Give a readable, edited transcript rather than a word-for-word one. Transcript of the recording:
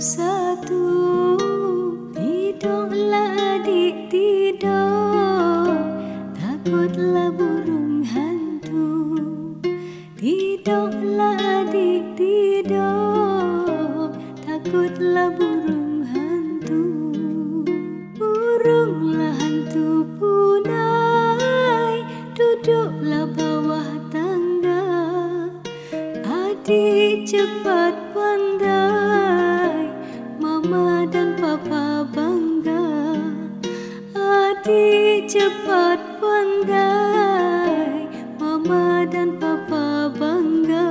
satu. Tidurlah adik, tidur, takutlah burung hantu. Tidurlah adik, tidur, takutlah burung hantu. Burunglah hantu punai, duduklah bawah tangga. Adik cepat pandai, mama dan papa bangga. Adik cepat pandai, mama dan papa bangga.